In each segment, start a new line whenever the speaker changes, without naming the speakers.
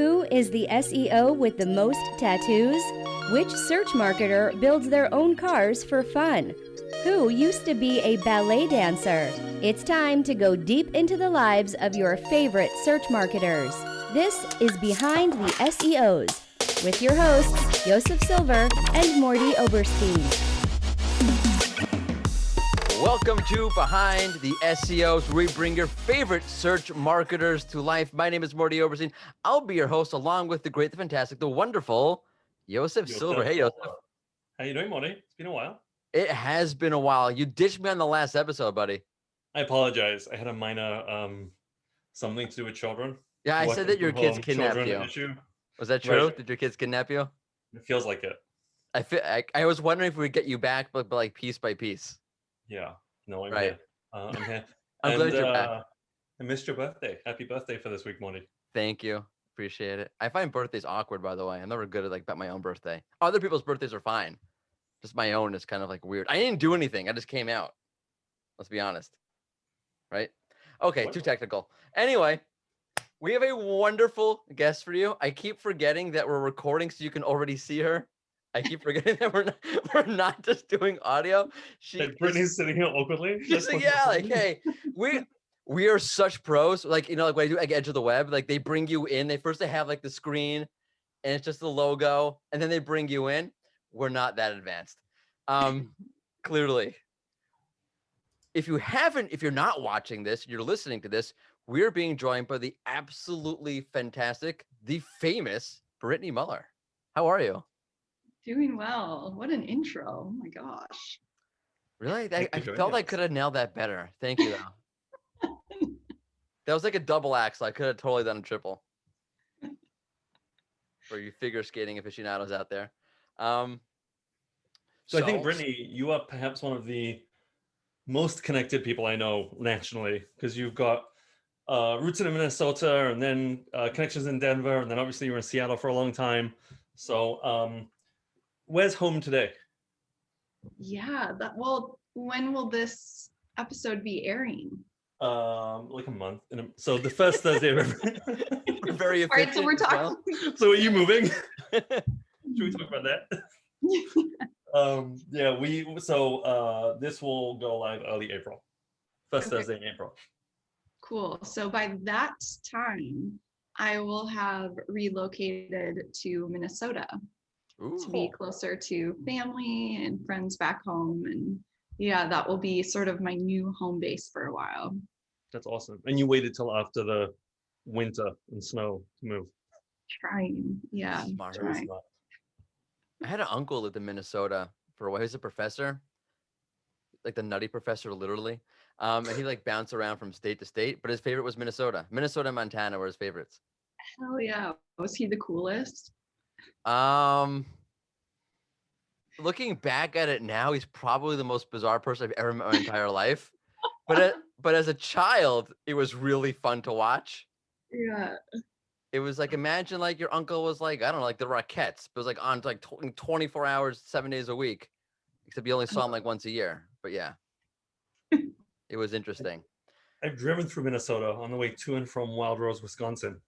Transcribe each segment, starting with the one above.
Who is the SEO with the most tattoos? Which search marketer builds their own cars for fun? Who used to be a ballet dancer? It's time to go deep into the lives of your favorite search marketers. This is Behind the SEOs with your hosts, Yosef Silver and Mordy Oberstein.
Welcome to Behind the SEOs, where we bring your favorite search marketers to life. My name is Mordy Oberstein. I'll be your host along with the great, the fantastic, the wonderful Yosef Silver. Hey, Yosef.
How you doing, Mordy? It's been a while.
It has been a while. You ditched me on the last episode, buddy.
I apologize. I had a minor something to do with children.
Yeah, I said that your kids kidnapped you.
Issue.
Was that true?
Right.
Did your kids kidnap you?
It feels like it.
I was wondering if we would get you back, but like piece by piece.
Yeah. No, I'm
right.
here. I'm here.
I'm glad you're back.
I missed your birthday. Happy birthday for this week, Mordy.
Thank you. Appreciate it. I find birthdays awkward, by the way. I'm never good at about my own birthday. Other people's birthdays are fine. Just my own is kind of like weird. I didn't do anything. I just came out. Let's be honest. Right? Okay, too technical. Anyway, we have a wonderful guest for you. I keep forgetting that we're recording so you can already see her. I keep forgetting that we're not just doing audio.
Brittany's sitting here awkwardly.
Yeah, like, hey, we are such pros. Like, you know, like when I do like Edge of the Web, like they bring you in. They have like the screen and it's just the logo, and then they bring you in. We're not that advanced. Clearly. If you're not watching this, you're listening to this, we're being joined by the absolutely fantastic, the famous Britney Muller. How are you?
Doing well. What an intro. Oh my gosh.
Really? I felt I could have nailed that better. Thank you, though. That was like a double axe. I could have totally done a triple. For you figure skating aficionados out there.
So I think, Brittany, you are perhaps one of the most connected people I know nationally, because you've got roots in Minnesota and then connections in Denver, and then obviously you were in Seattle for a long time. So where's home today?
Yeah, when will this episode be airing?
Like a month. So the first Thursday of every
We're very efficient.
All right, so we're talking.
Well. So are you moving? Should we talk about that? This will go live early April. First Thursday in April.
Cool. So by that time, I will have relocated to Minnesota.
Ooh.
To be closer to family and friends back home. And yeah, that will be sort of my new home base for a while.
That's awesome. And you waited till after the winter and snow to move.
Trying. Yeah. Trying.
I had an uncle who lived in Minnesota for a while. He was a professor, like the nutty professor, literally. And he like bounced around from state to state, but his favorite was Minnesota. Minnesota and Montana were his favorites.
Hell yeah. Was he the coolest?
Looking back at it now, he's probably the most bizarre person I've ever met in my entire life. But as a child, it was really fun to watch.
Yeah.
It was like, imagine like your uncle was like, I don't know, like the Rockettes, but it was like on like 24 hours, 7 days a week, except you only saw him like once a year. But yeah, it was interesting.
I've driven through Minnesota on the way to and from Wild Rose, Wisconsin,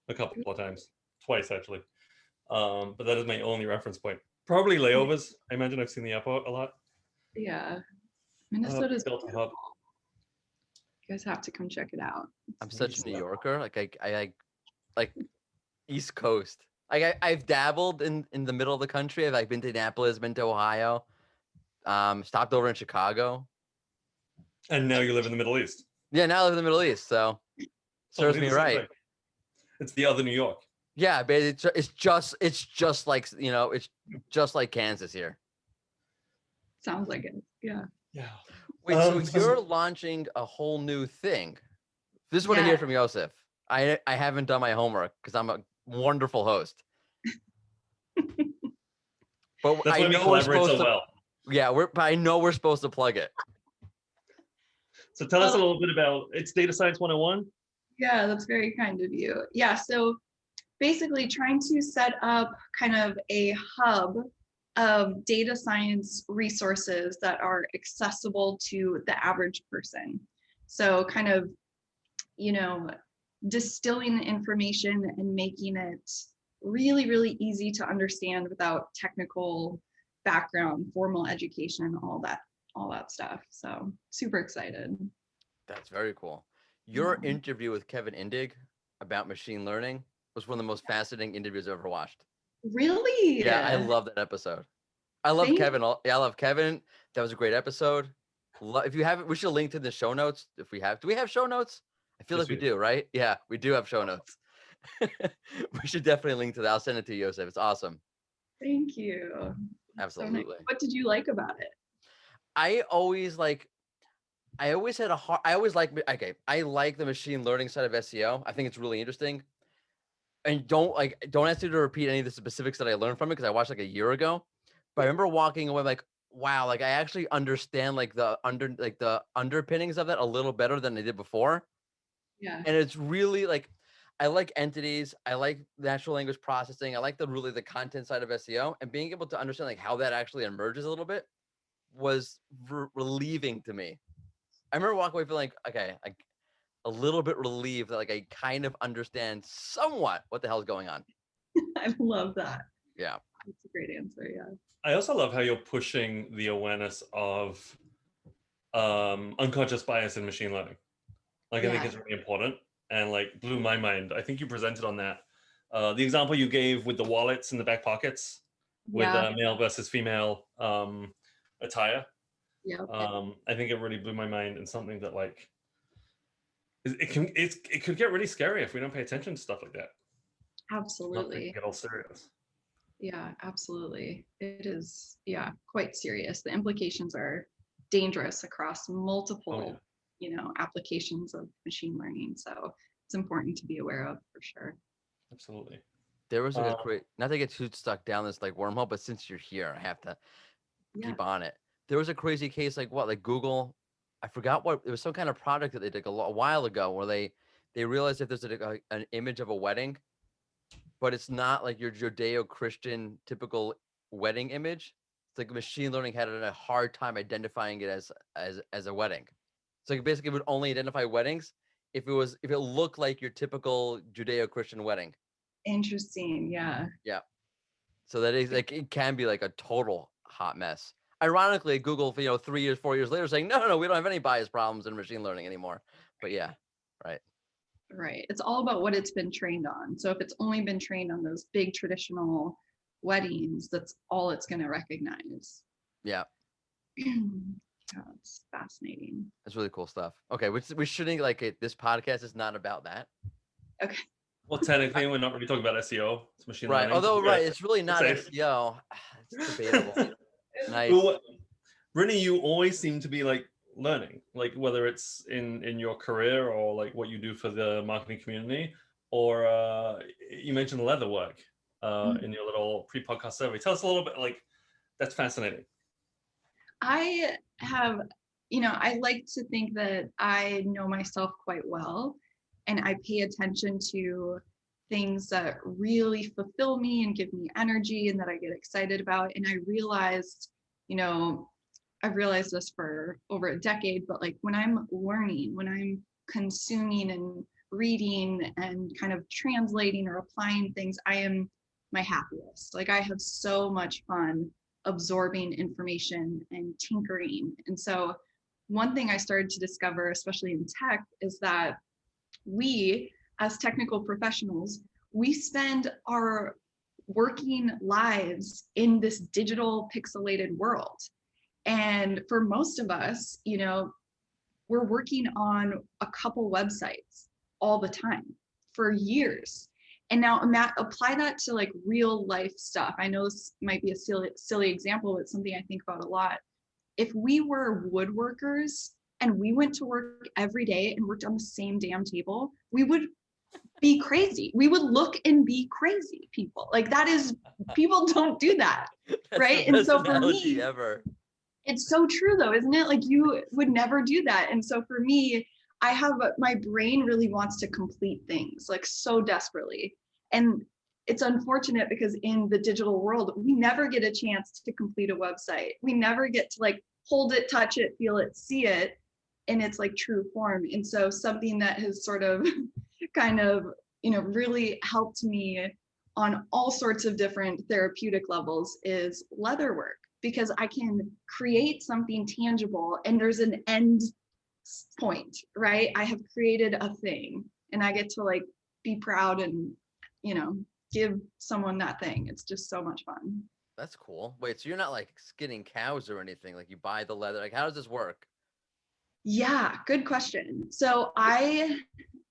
a couple of times, twice actually. But that is my only reference point. Probably layovers. I imagine I've seen the airport a lot.
Yeah, Minnesota's
built a hub.
You guys have to come check it out.
I'm such a New Yorker. I like East Coast. Like I've dabbled in the middle of the country. I've like been to Annapolis, been to Ohio, stopped over in Chicago.
And now you live in the Middle East.
Yeah, now I live in the Middle East, so serves me right.
Thing. It's the other New York.
Yeah, but it's just like, you know, it's just like Kansas here.
Sounds like it. Yeah.
Yeah.
Wait, so you're launching a whole new thing. This is what I hear from Yosef. I haven't done my homework because I'm a wonderful host. But
that's why we collaborate so well.
Yeah, but I know we're supposed to plug it.
So tell us a little bit about it's Data Science 101.
Yeah, that's very kind of you. Yeah, so basically trying to set up kind of a hub of data science resources that are accessible to the average person. So kind of, you know, distilling the information and making it really, really easy to understand without technical background, formal education, all that stuff. So super excited.
That's very cool. Your interview with Kevin Indig about machine learning was one of the most fascinating interviews I've ever watched.
Really?
Yeah, I love that episode. I love Kevin. Yeah, I love Kevin. That was a great episode. If you haven't, we should link to the show notes if we have. Do we have show notes? I feel like we do, right? Yeah, we do have show notes. We should definitely link to that. I'll send it to you, Yosef. It's awesome.
Thank you.
Absolutely.
So what did you like about it?
I always like the machine learning side of SEO. I think it's really interesting. And don't ask me to repeat any of the specifics that I learned from it because I watched like a year ago. But I remember walking away like, wow, like I actually understand like the underpinnings of that a little better than I did before.
Yeah.
And it's really like, I like entities, I like natural language processing, I like the content side of SEO, and being able to understand like how that actually emerges a little bit was relieving to me. I remember walking away feeling like, okay, like a little bit relieved that like I kind of understand somewhat what the hell is going on.
I love that.
Yeah.
That's a great answer. Yeah.
I also love how you're pushing the awareness of unconscious bias in machine learning. Like, I think it's really important and like blew my mind. I think you presented on that. The example you gave with the wallets in the back pockets with male versus female attire.
Yeah.
I think it really blew my mind, and something that like it could get really scary if we don't pay attention to stuff like that.
Absolutely.
Get all serious.
Yeah, absolutely. It is, quite serious. The implications are dangerous across multiple, applications of machine learning. So it's important to be aware of for sure.
Absolutely.
There was like a great, not to get too stuck down this like wormhole, but since you're here, I have to keep on it. There was a crazy case like Google, I forgot what, it was some kind of product that they did a while ago where they realized if there's an image of a wedding, but it's not like your Judeo-Christian typical wedding image. It's like machine learning had a hard time identifying it as a wedding. So it basically would only identify weddings if it looked like your typical Judeo-Christian wedding.
Interesting. Yeah.
Yeah. So that is like, it can be like a total hot mess. Ironically, Google, 3 years, 4 years later saying, no, we don't have any bias problems in machine learning anymore. But yeah, right.
Right. It's all about what it's been trained on. So if it's only been trained on those big traditional weddings, that's all it's going to recognize.
Yeah.
Yeah, it's fascinating.
That's really cool stuff. Okay, we shouldn't this podcast is not about that.
Okay.
Well, technically, we're not really talking about SEO. It's machine learning.
Although, it's really not SEO. It's debatable. Nice.
Well, Britney, you always seem to be like learning, like whether it's in your career or like what you do for the marketing community, or you mentioned leatherwork in your little pre-podcast survey. Tell us a little bit, like, that's fascinating.
I have, I like to think that I know myself quite well, and I pay attention to things that really fulfill me and give me energy and that I get excited about. And I realized, I've realized this for over a decade, but like when I'm learning, when I'm consuming and reading and kind of translating or applying things, I am my happiest. Like I have so much fun absorbing information and tinkering. And so one thing I started to discover, especially in tech, is that we as technical professionals, we spend our working lives in this digital pixelated world. And for most of us, we're working on a couple websites all the time for years. And now apply that to like real life stuff. I know this might be a silly example, but something I think about a lot. If we were woodworkers and we went to work every day and worked on the same damn table, we would be crazy. We would look and be crazy people. Like people don't do that. Right. And so for me, it's so true though, isn't it? Like you would never do that. And so for me, my brain really wants to complete things like so desperately. And it's unfortunate because in the digital world, we never get a chance to complete a website. We never get to like hold it, touch it, feel it, see it in its like true form. And so something that has sort of kind of, really helped me on all sorts of different therapeutic levels is leatherwork, because I can create something tangible and there's an end point, right? I have created a thing and I get to like be proud and, give someone that thing. It's just so much fun.
That's cool. Wait, so you're not like skinning cows or anything? Like you buy the leather? Like how does this work?
Yeah, good question. So I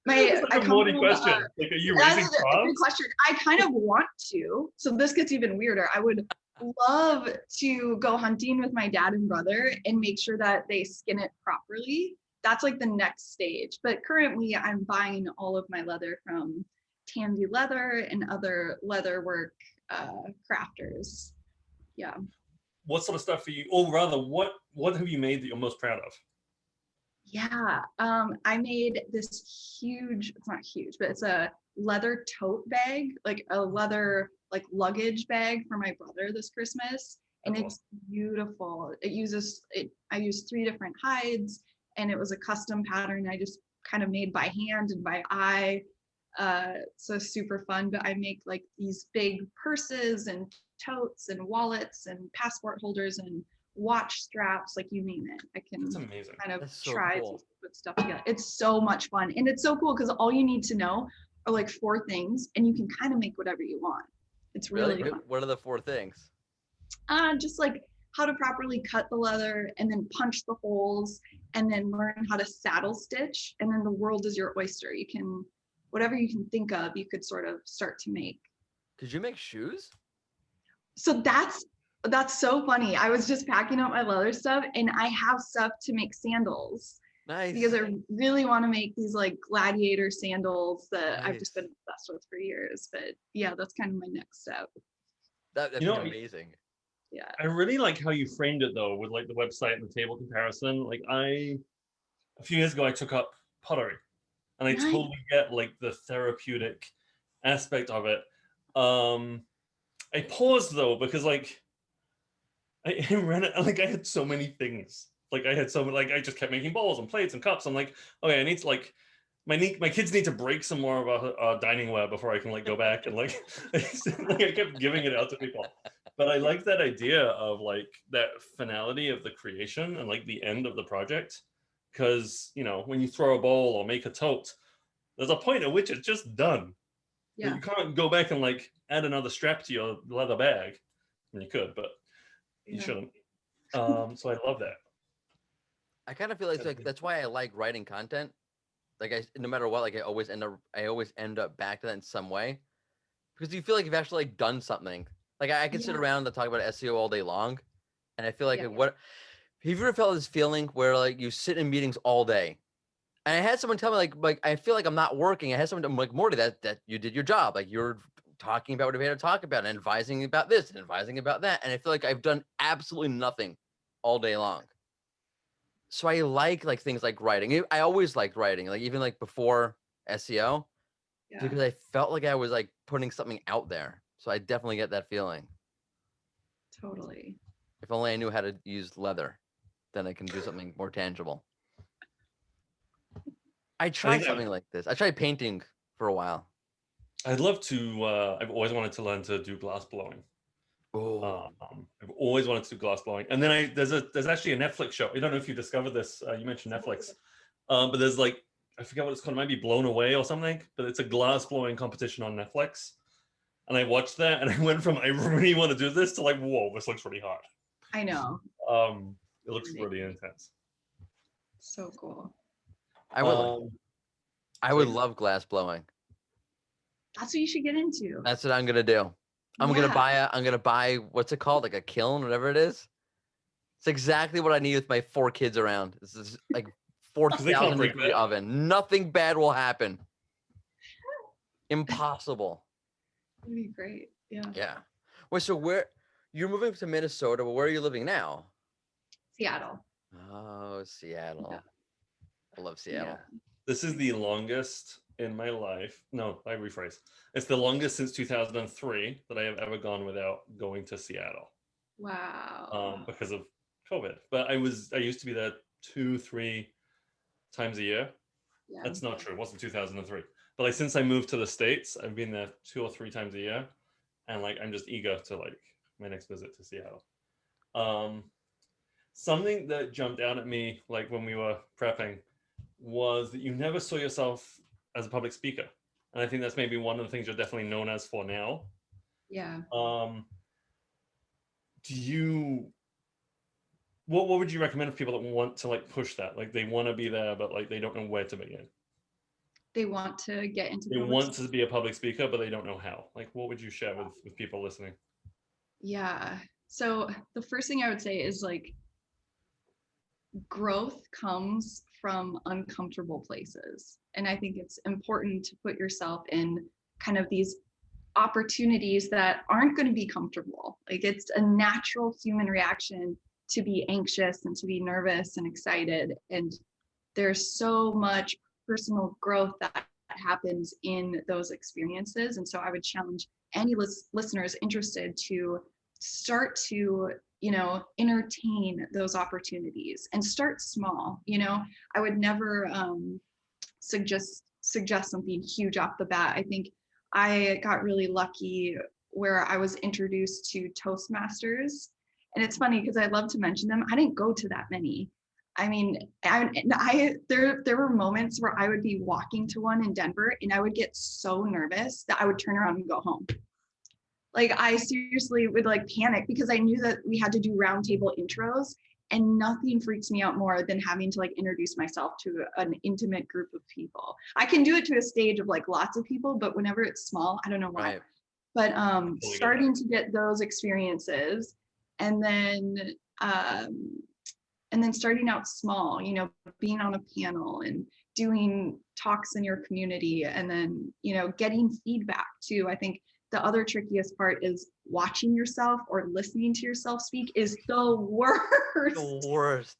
It's like a
come
Mordy
from,
question. Like, are you
that's
raising
a good
calves?
question. I kind of want to. So this gets even weirder. I would love to go hunting with my dad and brother and make sure that they skin it properly. That's like the next stage. But currently I'm buying all of my leather from Tandy Leather and other leatherwork crafters. Yeah.
What sort of stuff are you, or rather, what have you made that you're most proud of?
Yeah, I made this huge, it's not huge, but it's a leather tote bag, like a leather like luggage bag for my brother this Christmas. And
That's
it's beautiful. I used 3 different hides and it was a custom pattern I just kind of made by hand and by eye. So super fun, but I make like these big purses and totes and wallets and passport holders and watch straps, like you name it. I can
That's amazing.
kind of
That's so
try
cool.
to put stuff together. It's so much fun. And it's so cool because all you need to know are like 4 things and you can kind of make whatever you want. It's really fun.
What are the 4 things?
Just like how to properly cut the leather and then punch the holes and then learn how to saddle stitch. And then the world is your oyster. You can, whatever you can think of, you could sort of start to make.
Could you make shoes?
So that's so funny. I was just packing up my leather stuff and I have stuff to make sandals.
Nice.
Because I really want to make these like gladiator sandals that I've just
Nice.
been obsessed with for years. But yeah, that's kind of my next step.
That'd be amazing.
Yeah.
I really like how you framed it though, with like the website and the table comparison. Like a few years ago, I took up pottery, and I
Nice.
totally get like the therapeutic aspect of it. I paused though because like I ran it, like I had so many things. Like I had so many, like I just kept making bowls and plates and cups. I'm like, okay, I need to like my kids need to break some more of a dining ware before I can like go back and like, like I kept giving it out to people. But I like that idea of like that finality of the creation and like the end of the project, because when you throw a bowl or make a tote, there's a point at which it's just done.
Yeah.
You can't go back and like add another strap to your leather bag. I mean, you could, but you shouldn't. So I love that.
I kind of feel like that's why I like writing content. Like no matter what, like I always end up back to that in some way, because you feel like you've actually like done something. Like I can sit around and talk about SEO all day long, and I feel like what have you ever felt this feeling where like you sit in meetings all day, and I had someone tell me like I feel like I'm not working. I had someone tell me like, Mordy, that you did your job, like you're talking about what we had to talk about and advising about this and advising about that, and I feel like I've done absolutely nothing all day long. So I like things like writing. I always liked writing, like even like before SEO, because I felt like I was like putting something out there. So I definitely get that feeling.
Totally.
If only I knew how to use leather, then I can do something more tangible. I tried something like this. I tried painting for a while.
I'd love to. I've always wanted to learn to do glass blowing.
Oh,
I've always wanted to do glass blowing. And then there's actually a Netflix show. I don't know if you discovered this. You mentioned Netflix, but there's like, I forget what it's called. It might be Blown Away or something. But it's a glass blowing competition on Netflix. And I watched that, and I went from I really want to do this to like, whoa, this looks really hard.
I know.
It looks really intense.
So cool.
I would love glass blowing.
That's what you should get into.
That's what I'm gonna do. I'm gonna buy what's it called, like a kiln, whatever it is. It's exactly what I need with my 4 kids around. This is like 4,000 degree oven. Nothing bad will happen. Impossible.
That'd be great. Yeah.
Yeah. Wait, so you're moving to Minnesota, but where are you living now?
Seattle.
Oh, Seattle. Yeah. I love Seattle.
Yeah. This is the longest in my life. No, I rephrase. It's the longest since 2003 that I have ever gone without going to Seattle.
Wow.
Because of COVID. But I used to be there 2-3 times a year.
Yeah.
That's not true. It wasn't 2003. But like since I moved to the States, I've been there 2 or 3 times a year. And like I'm just eager to like my next visit to Seattle. Something that jumped out at me like when we were prepping was that you never saw yourself as a public speaker. And I think that's maybe one of the things you're definitely known as for now.
Yeah.
What would you recommend for people that want to like push that? Like they want to be there, but like they don't know where to begin.
They want to get into
They want to be a public speaker, but they don't know how. Like what would you share with people listening?
Yeah. So the first thing I would say is like growth comes from uncomfortable places. And I think it's important to put yourself in kind of these opportunities that aren't going to be comfortable. Like it's a natural human reaction to be anxious and to be nervous and excited. And there's so much personal growth that happens in those experiences. And so I would challenge any listeners interested to start to, you know, entertain those opportunities and start small. You know, I would never suggest something huge off the bat. I think I got really lucky where I was introduced to Toastmasters. And it's funny because I love to mention them. I didn't go to that many. I mean, there were moments where I would be walking to one in Denver and I would get so nervous that I would turn around and go home. Like I seriously would like panic because I knew that we had to do roundtable intros, and nothing freaks me out more than having to like introduce myself to an intimate group of people. I can do it to a stage of like lots of people, but whenever it's small, I don't know why. Right. But starting to get those experiences and then starting out small, you know, being on a panel and doing talks in your community, and then, you know, getting feedback too. I think the other trickiest part is watching yourself or listening to yourself speak is the worst.
The worst.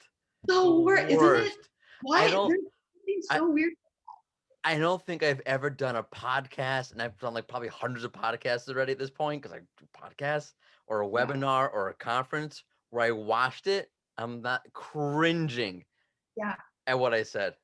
The worst. Isn't it? Why?
There's
something so weird.
I don't think I've ever done a podcast, and I've done like probably hundreds of podcasts already at this point because I do podcasts or a webinar or a conference where I watched it. I'm not cringing at what I said.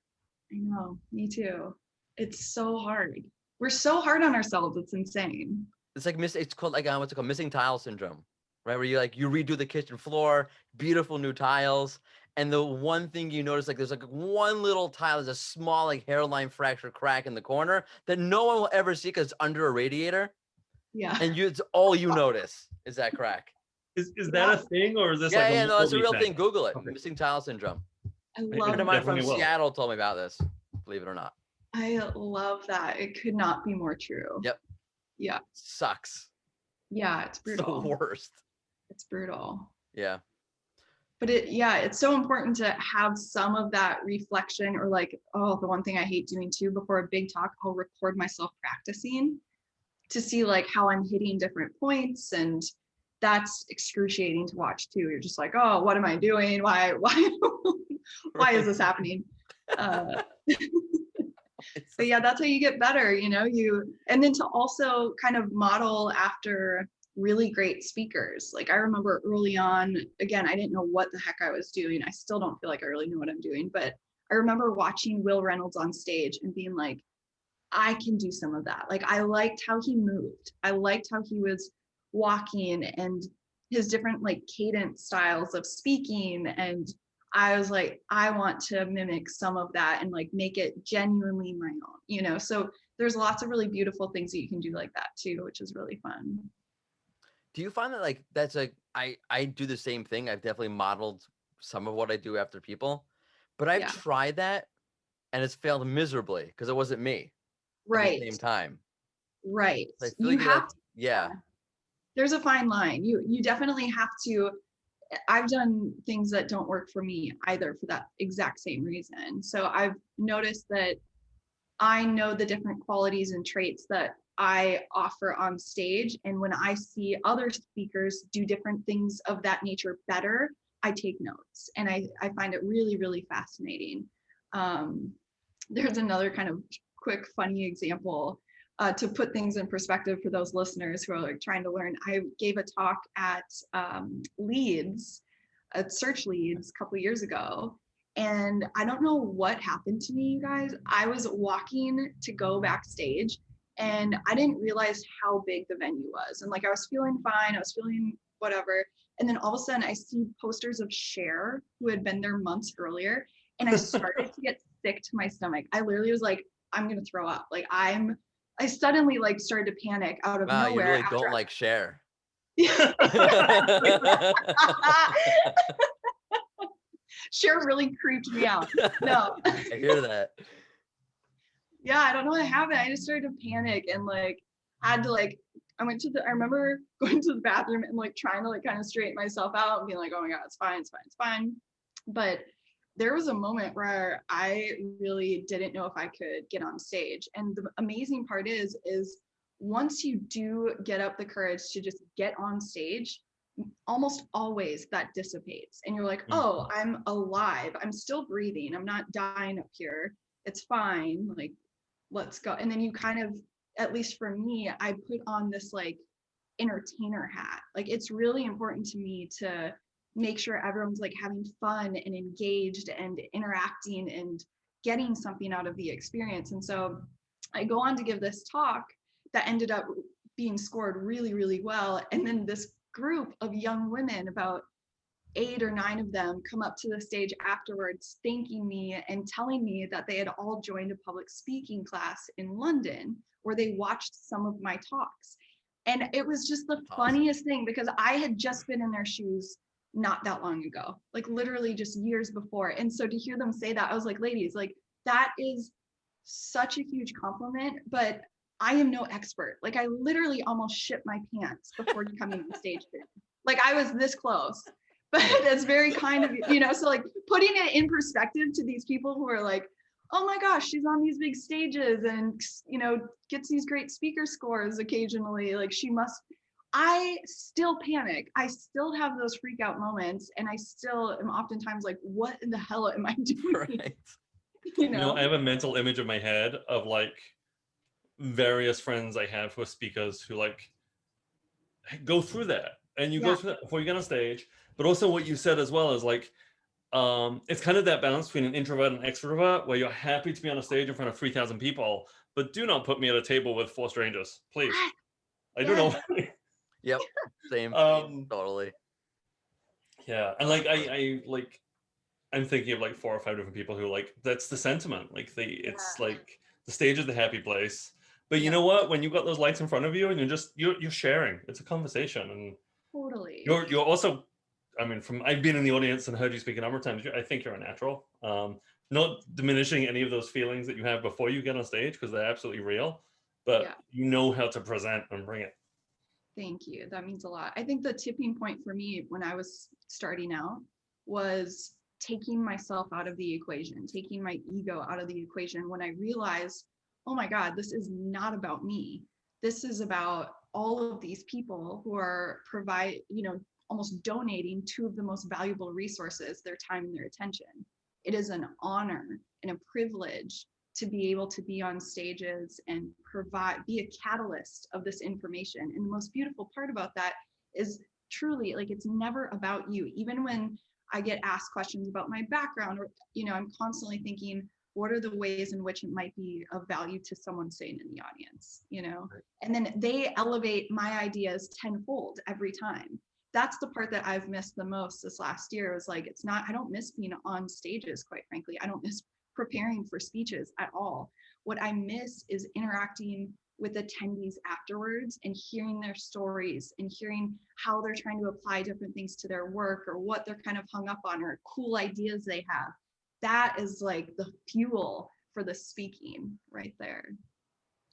I know, me too. It's so hard. We're so hard on ourselves. It's insane.
It's like it's called like what's it called, missing tile syndrome, right? Where you redo the kitchen floor, beautiful new tiles, and the one thing you notice, like there's like one little tile, there's a small like hairline fracture crack in the corner that no one will ever see because it's under a radiator.
Yeah.
And it's all you notice is that crack.
Is that a thing, or is this like
no, it's a real thing. Google it.
Okay.
Missing tile syndrome.
I love
A friend of mine from Seattle told me about this, believe it or not.
I love that. It could not be more true.
Yep.
Yeah.
Sucks.
Yeah, it's brutal.
It's the worst.
It's brutal.
Yeah.
But it's so important to have some of that reflection, or like, the one thing I hate doing too, before a big talk, I'll record myself practicing to see like how I'm hitting different points, and that's excruciating to watch too. You're just like, oh, what am I doing? Why why is this happening? But yeah, that's how you get better, you know, and then to also kind of model after really great speakers. Like I remember early on, again, I didn't know what the heck I was doing. I still don't feel like I really know what I'm doing, but I remember watching Will Reynolds on stage and being like, I can do some of that. Like I liked how he moved. I liked how he was walking and his different like cadence styles of speaking, and I was like, I want to mimic some of that and like make it genuinely my own, you know? So there's lots of really beautiful things that you can do like that too, which is really fun.
Do you find that like, that's like, I do the same thing. I've definitely modeled some of what I do after people, but I've tried that and it's failed miserably because it wasn't me.
Right.
At the same time.
Right.
So
you have to,
yeah.
There's a fine line. You definitely have to. I've done things that don't work for me either for that exact same reason. So I've noticed that I know the different qualities and traits that I offer on stage. And when I see other speakers do different things of that nature better, I take notes. And I find it really, really fascinating. There's another kind of quick, funny example to put things in perspective for those listeners who are like trying to learn. I gave a talk at Leads, at Search Leads a couple of years ago. And I don't know what happened to me, you guys. I was walking to go backstage and I didn't realize how big the venue was. And like, I was feeling fine. I was feeling whatever. And then all of a sudden I see posters of Cher, who had been there months earlier. And I started to get sick to my stomach. I literally was like, I'm going to throw up. Like I suddenly like started to panic out of
Wow, you
nowhere.
really don't like Cher.
Cher really creeped me out. No.
I hear that.
Yeah, I don't know what happened. I just started to panic and like I had to like I remember going to the bathroom and like trying to like kind of straighten myself out and being like, oh my God, it's fine, it's fine, it's fine. But there was a moment where I really didn't know if I could get on stage. And the amazing part is once you do get up the courage to just get on stage, almost always that dissipates. And you're like, oh, I'm alive. I'm still breathing. I'm not dying up here. It's fine. Like, let's go. And then you kind of, at least for me, I put on this like entertainer hat. Like, it's really important to me to make sure everyone's like having fun and engaged and interacting and getting something out of the experience. And so I go on to give this talk that ended up being scored really, really well. And then this group of young women, about 8 or 9 of them, come up to the stage afterwards thanking me and telling me that they had all joined a public speaking class in London where they watched some of my talks. And it was just the funniest thing, because I had just been in their shoes not that long ago, like literally just years before. And so to hear them say that, I was like, ladies, like that is such a huge compliment, but I am no expert. Like I literally almost shit my pants before coming on stage today. Like I was this close, but that's very kind of you, so like putting it in perspective to these people who are like, oh my gosh, she's on these big stages and, gets these great speaker scores occasionally. Like she must, I still panic. I still have those freak out moments. And I still am oftentimes like, what in the hell am I doing?
Right.
I have a mental image in my head of like various friends I have who are speakers who like go through that, and you go through that before you get on stage. But also what you said as well is like, it's kind of that balance between an introvert and extrovert, where you're happy to be on a stage in front of 3,000 people, but do not put me at a table with 4 strangers, please. I don't know.
Yep. Same. Totally.
Yeah. And like, I'm thinking of like 4 or 5 different people who like, that's the sentiment. Like it's like the stage is the happy place. But you know what? When you've got those lights in front of you and you're sharing, it's a conversation. And
totally.
You're also, I mean, I've been in the audience and heard you speak a number of times. I think you're a natural. Not diminishing any of those feelings that you have before you get on stage, because they're absolutely real. But you know how to present and bring it.
Thank you. That means a lot. I think the tipping point for me when I was starting out was taking myself out of the equation, taking my ego out of the equation, when I realized, oh my God, this is not about me. This is about all of these people who are almost donating 2 of the most valuable resources, their time and their attention. It is an honor and a privilege to be able to be on stages and be a catalyst of this information. And the most beautiful part about that is truly, like, it's never about you. Even when I get asked questions about my background, or, I'm constantly thinking, what are the ways in which it might be of value to someone sitting in the audience, Right. And then they elevate my ideas tenfold every time. That's the part that I've missed the most this last year. Was like, I don't miss being on stages, quite frankly. I don't miss preparing for speeches at all. What I miss is interacting with attendees afterwards and hearing their stories and hearing how they're trying to apply different things to their work, or what they're kind of hung up on, or cool ideas they have. That is like the fuel for the speaking right there.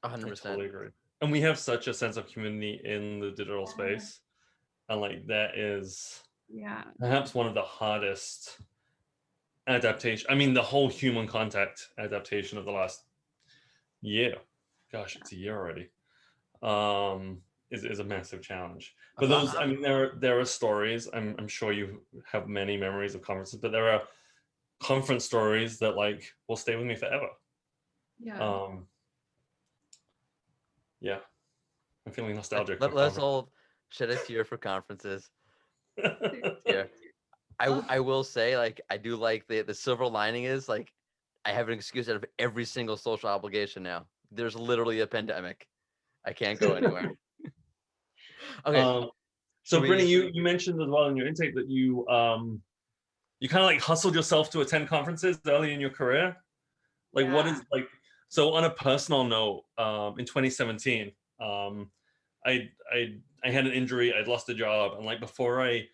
100%.
I totally agree. And we have such a sense of community in the digital space. And like, that is perhaps one of the hardest adaptation. I mean, the whole human contact adaptation of the last year, gosh, it's a year already, is a massive challenge. But those, I mean, there are stories, I'm sure you have many memories of conferences, but there are conference stories that like will stay with me forever. I'm feeling nostalgic.
Let's all shed a tear for conferences. Yeah. I will say, like, I do like the silver lining is, like, I have an excuse out of every single social obligation now. There's literally a pandemic. I can't go anywhere. Okay.
So
Should we?
Brittany, you mentioned as well in your intake that you kind of like hustled yourself to attend conferences early in your career. Like, what is like, so on a personal note, in 2017, I had an injury, I'd lost a job, and like before I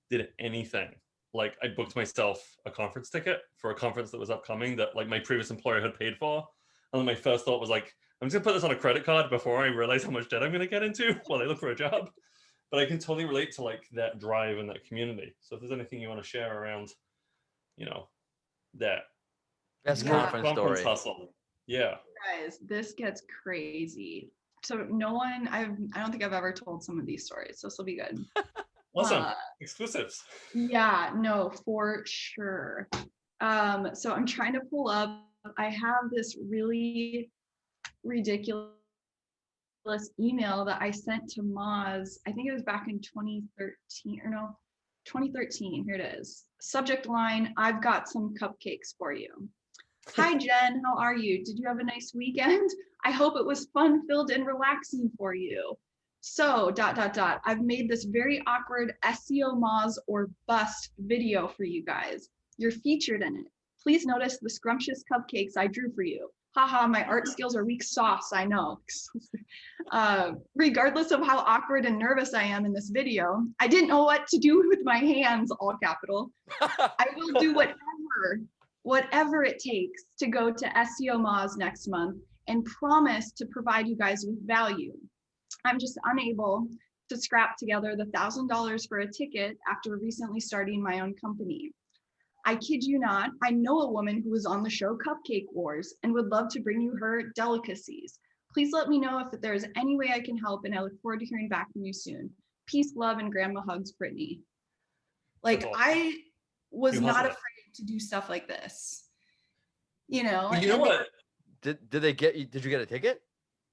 did anything, like I booked myself a conference ticket for a conference that was upcoming that like my previous employer had paid for. And then my first thought was like, I'm just gonna put this on a credit card before I realize how much debt I'm gonna get into while I look for a job. But I can totally relate to like that drive and that community. So if there's anything you want to share around, that
Best
conference
story.
hustle. Yeah.
Guys, this gets crazy. So I don't think I've ever told some of these stories, so this will be good.
Awesome. Exclusives.
Yeah, no, for sure. So I'm trying to pull up. I have this really ridiculous email that I sent to Moz. I think it was back in 2013 or no, 2013. Here it is. Subject line, I've got some cupcakes for you. Hi, Jen. How are you? Did you have a nice weekend? I hope it was fun-filled and relaxing for you. So, ... I've made this very awkward SEO Moz or bust video for you guys. You're featured in it. Please notice the scrumptious cupcakes I drew for you. Haha, my art skills are weak sauce, I know. Regardless of how awkward and nervous I am in this video, I didn't know what to do with my hands, all capital. I will do whatever it takes to go to SEO Moz next month and promise to provide you guys with value. I'm just unable to scrap together the $1,000 for a ticket after recently starting my own company. I kid you not, I know a woman who was on the show Cupcake Wars and would love to bring you her delicacies. Please let me know if there's any way I can help, and I look forward to hearing back from you soon. Peace, love, and grandma hugs, Brittany. Like, awesome. I was not afraid to do stuff like this. You know
what? Did you get a ticket?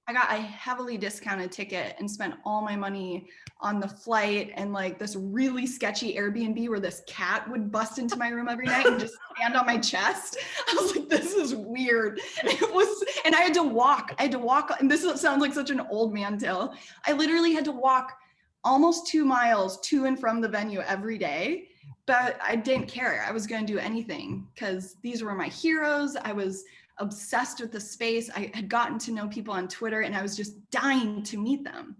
I got a heavily discounted ticket and spent all my money on the flight and like this really sketchy Airbnb where this cat would bust into my room every night and just stand on my chest. I was like, this is weird. And I had to walk, and this sounds like such an old man tale. I literally had to walk almost 2 miles to and from the venue every day, but I didn't care. I was going to do anything because these were my heroes. I was obsessed with the space. I had gotten to know people on Twitter and I was just dying to meet them.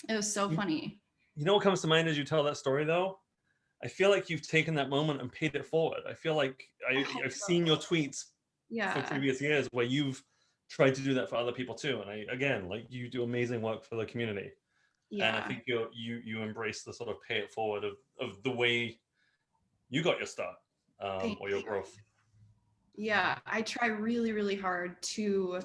It was so funny.
You know what comes to mind as you tell that story though? I feel like you've taken that moment and paid it forward. I feel like I've seen your tweets for previous years where you've tried to do that for other people too. And you do amazing work for the community. Yeah. And I think you embrace the sort of pay it forward of the way you got your start or your growth.
Yeah, I try really, really hard to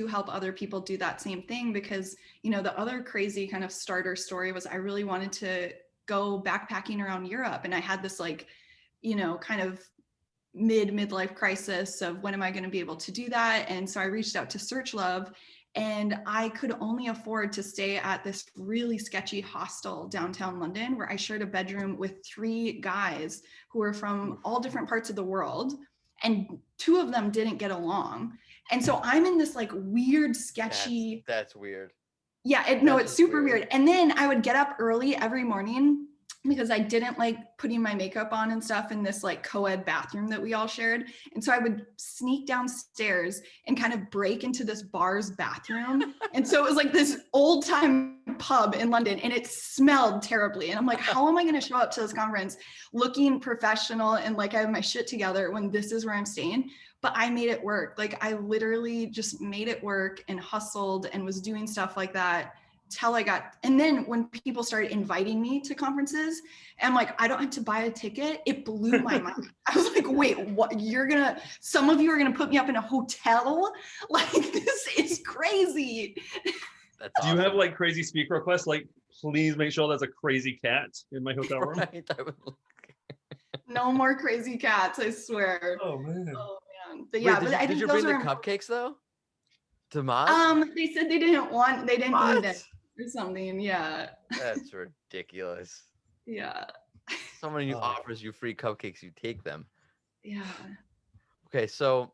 help other people do that same thing because, the other crazy kind of starter story was I really wanted to go backpacking around Europe. And I had this kind of midlife crisis of when am I going to be able to do that? And so I reached out to SearchLove, and I could only afford to stay at this really sketchy hostel downtown London where I shared a bedroom with 3 guys who were from all different parts of the world. And 2 of them didn't get along. And so I'm in this like weird, sketchy.
That's weird.
Yeah, it's super weird. And then I would get up early every morning because I didn't like putting my makeup on and stuff in this like co-ed bathroom that we all shared. And so I would sneak downstairs and kind of break into this bar's bathroom. And so it was like this old time pub in London and it smelled terribly. And I'm like, how am I going to show up to this conference looking professional and like I have my shit together when this is where I'm staying? But I made it work. Like I literally just made it work and hustled and was doing stuff like that till and then when people started inviting me to conferences and I'm like, I don't have to buy a ticket. It blew my mind. I was like, wait, what? Some of you are going to put me up in a hotel? Like this is crazy.
That's
awesome. Do you have like crazy speak requests? Like, please make sure there's a crazy cat in my hotel room. Right.
No more crazy cats, I swear.
Oh man.
But yeah,
wait, did you bring the cupcakes though? To Moz?
They said they didn't need it or something. Yeah.
That's ridiculous.
Yeah.
Someone who offers you free cupcakes, you take them.
Yeah.
Okay, so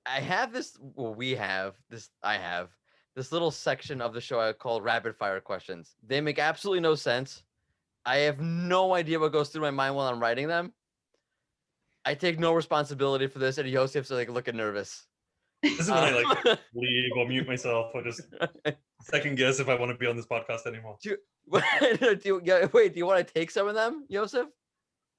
I have this. Well, we have this. I have this little section of the show I call rapid fire questions. They make absolutely no sense. I have no idea what goes through my mind while I'm writing them. I take no responsibility for this, and Yosef's like looking nervous.
This is when I like leave or mute myself or just second guess if I want to be on this podcast anymore.
Wait, do you want to take some of them, Yosef?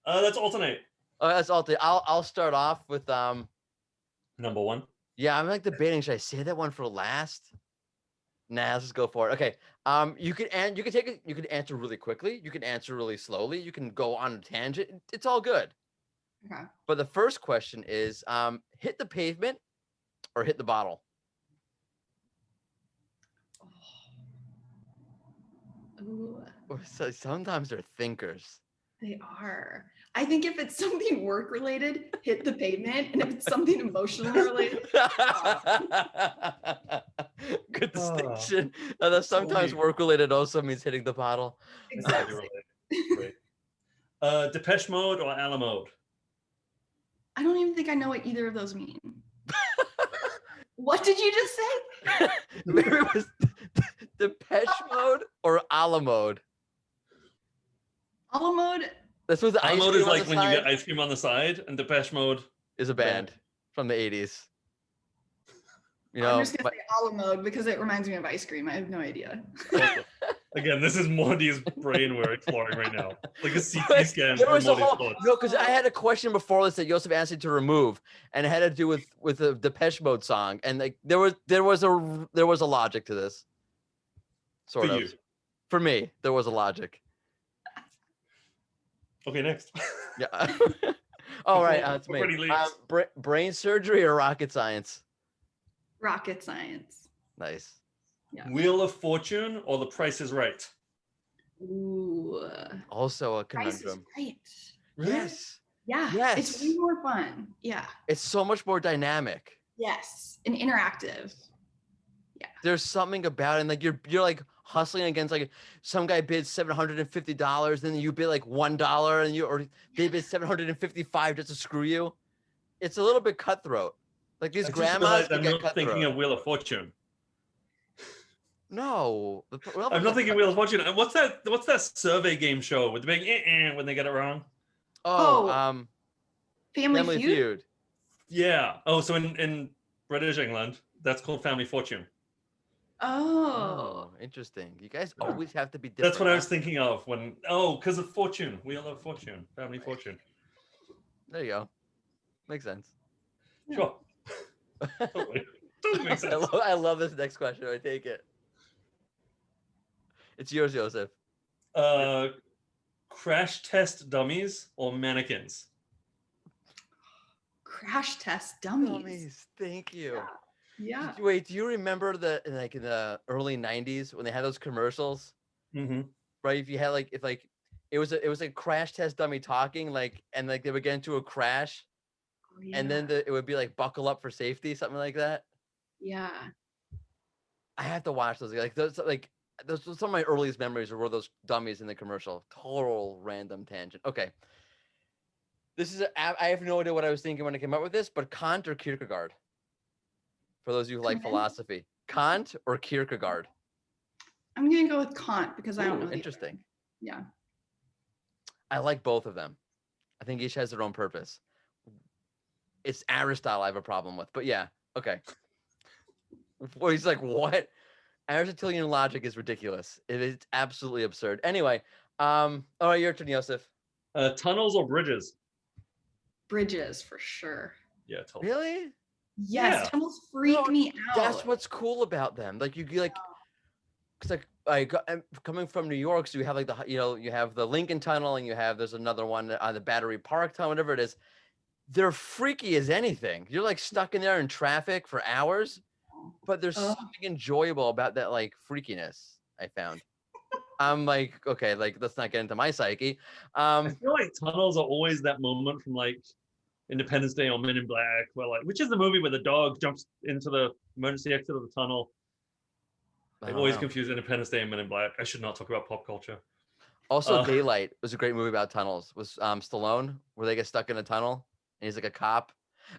Let's alternate.
Oh, that's alternate. I'll start off with
Number one.
Yeah, I'm like debating. Should I say that one for last? Nah, let's just go for it. Okay. You can answer really quickly. You can answer really slowly. You can go on a tangent. It's all good.
Okay.
But the first question is, hit the pavement or hit the bottle?
Ooh,
So sometimes they're thinkers.
they are. I think if it's something work related, hit the pavement, and if it's something emotionally related,
Good distinction. That sometimes work related also means hitting the bottle.
exactly.
Great. Depeche Mode or Ala Mode?
I don't even think I know what either of those mean. What did you just say?
Maybe it was Depeche Mode or Ala Mode.
Ala Mode.
This was the
Ala
ice
Mode
cream
is
on
like
the
when you
side.
get ice cream on the side, and Depeche Mode
Is a band from the 80s. You
I'm
know,
just gonna say Ala Mode because it reminds me of ice cream. I have no idea.
Again, this is Mordy's brain we're exploring right now. Like a CT scan
there
for
was a
Mordy's
whole,
thoughts.
no, because I had a question before this that Yosef asked me to remove, and it had to do with the Depeche Mode song, and like there was a logic to this. Sort
For
of.
you.
For me, there was a logic.
Okay, next.
Yeah. All right, it's me.
Already leaves.
Brain surgery or rocket science?
Rocket science.
Nice.
Yeah.
Wheel of Fortune or The Price is Right?
Ooh.
Also a
Price is
conundrum.
right.
Yes.
Yeah.
Yes.
It's way more fun. Yeah.
It's so much more dynamic.
Yes. And interactive.
There's something about it, and like you're like hustling against like some guy bids $750, then you bid like $1, and or they bid $755 just to screw you. It's a little bit cutthroat. Like these
I just
grandmas
realized
can
I'm
get
not
cutthroat.
thinking of Wheel of Fortune.
No,
I'm not thinking Wheel of Fortune. And what's that survey game show with the big when they get it wrong?
Oh,
Family Feud?
Yeah. Oh, so in British England, that's called Family Fortune.
Oh.
Interesting. You guys always have to be different.
That's what I was thinking of when because of Fortune, Wheel of Fortune, Family Fortune.
There you go. Makes sense.
Sure. Totally makes sense.
I love this next question. I take it. It's yours, Yosef.
Crash test dummies or mannequins?
Crash test dummies.
Thank you.
Yeah.
Wait, do you remember in the early 90s when they had those commercials?
Mm-hmm.
Right? If you had it was a crash test dummy talking and they would get into a crash, and then it would be like buckle up for safety, something like that.
Yeah.
I have to watch those. Those some of my earliest memories were those dummies in the commercial. Total random tangent. Okay. I have no idea what I was thinking when I came up with this, but Kant or Kierkegaard? For those of you who like philosophy. Kant or Kierkegaard?
I'm going to go with Kant because I don't know.
Interesting.
Yeah.
I like both of them. I think each has their own purpose. It's Aristotle I have a problem with, but yeah. Okay. Well, he's like, what? Aristotelian logic is ridiculous. It's absolutely absurd. Anyway, all right, your turn, Yosef.
Tunnels or bridges?
Bridges for sure.
Yeah, totally.
Really?
Yes,
Yeah.
tunnels freak me out.
That's what's cool about them. Like you like, cause like I'm coming from New York, so you have like you have the Lincoln Tunnel, and there's another one on the Battery Park Tunnel, whatever it is. They're freaky as anything. You're like stuck in there in traffic for hours, but there's something enjoyable about that like freakiness. I found. I'm like, okay, like let's not get into my psyche.
I feel like tunnels are always that moment from like Independence Day or Men in Black, where which is the movie where the dog jumps into the emergency exit of the tunnel. I've always confused Independence Day and Men in Black. I should not talk about pop culture.
Also, Daylight was a great movie about tunnels. Was Stallone, where they get stuck in a tunnel and he's like a cop.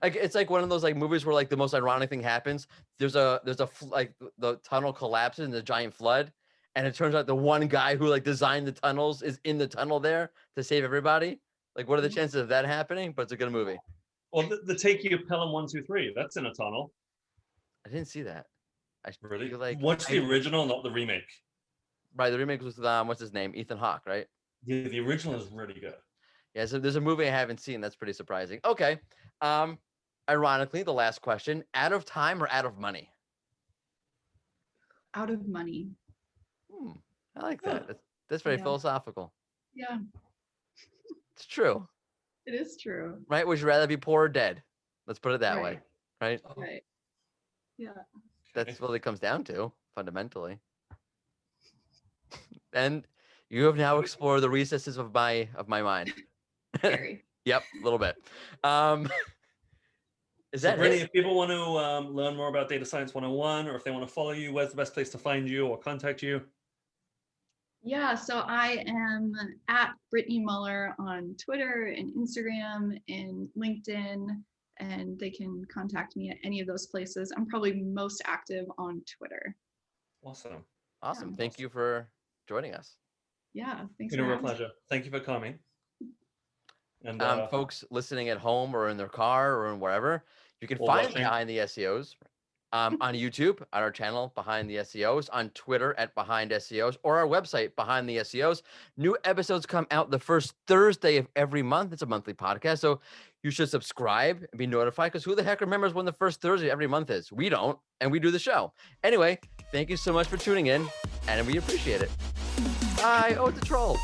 Like it's like one of those like movies where like the most ironic thing happens. There's like the tunnel collapses in the giant flood, and it turns out the one guy who like designed the tunnels is in the tunnel there to save everybody. Like, what are the chances of that happening? But it's a good movie.
Well, the Take You Pelham 1, 2, 3. That's in a tunnel.
I didn't see that. I
Really?
like
Watch the original, not the remake.
Right, the remake was what's his name, Ethan Hawke, right?
Yeah, the original is really good.
Yeah, so there's a movie I haven't seen that's pretty surprising. Okay, ironically, the last question: out of time or out of money?
Out of money.
I like that. That's very philosophical.
Yeah,
It's true.
it is true.
Right? Would you rather be poor or dead? Let's put it that way. Right?
Right. Yeah.
That's what it comes down to, fundamentally. And you have now explored the recesses of my mind.
Scary.
Yep, a little bit. Is
So
that
Brittany,
it?
if people want to learn more about Data Science 101, or if they want to follow you, where's the best place to find you or contact you?
Yeah, so I am at Britney Muller on Twitter and Instagram and LinkedIn, and they can contact me at any of those places. I'm probably most active on Twitter.
Awesome.
Awesome.
Yeah.
Thank you for joining us.
Yeah, thanks.
It's been a
for
real
having me.
pleasure. Thank you for coming. And
Folks listening at home or in their car or in wherever, you can
Or
find
watching.
Behind the SEOs on YouTube, on our channel, Behind the SEOs, on Twitter at Behind SEOs, or our website, Behind the SEOs. New episodes come out the first Thursday of every month. It's a monthly podcast, so you should subscribe and be notified, because who the heck remembers when the first Thursday every month is? We don't, and we do the show. Anyway, thank you so much for tuning in, and we appreciate it. Bye. Oh, it's a troll.